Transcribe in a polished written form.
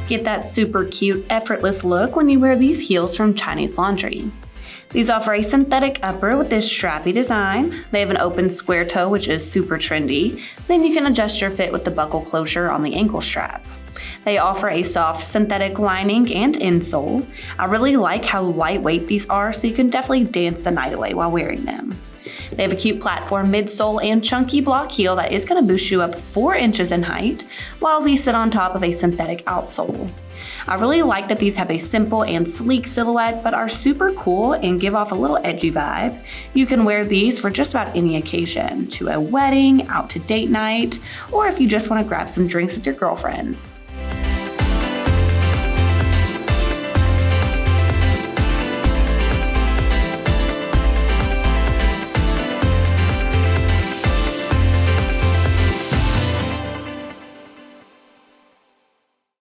Get that super cute, effortless look when you wear these heels from Chinese Laundry. These offer a synthetic upper with this strappy design. They have an open square toe, which is super trendy. Then you can adjust your fit with the buckle closure on the ankle strap. They offer a soft synthetic lining and insole. I really like how lightweight these are, so you can definitely dance the night away while wearing them. They have a cute platform midsole and chunky block heel that is going to boost you up 4 inches in height, while these sit on top of a synthetic outsole. I really like that these have a simple and sleek silhouette, but are super cool and give off a little edgy vibe. You can wear these for just about any occasion, to a wedding, out to date night, or if you just want to grab some drinks with your girlfriends.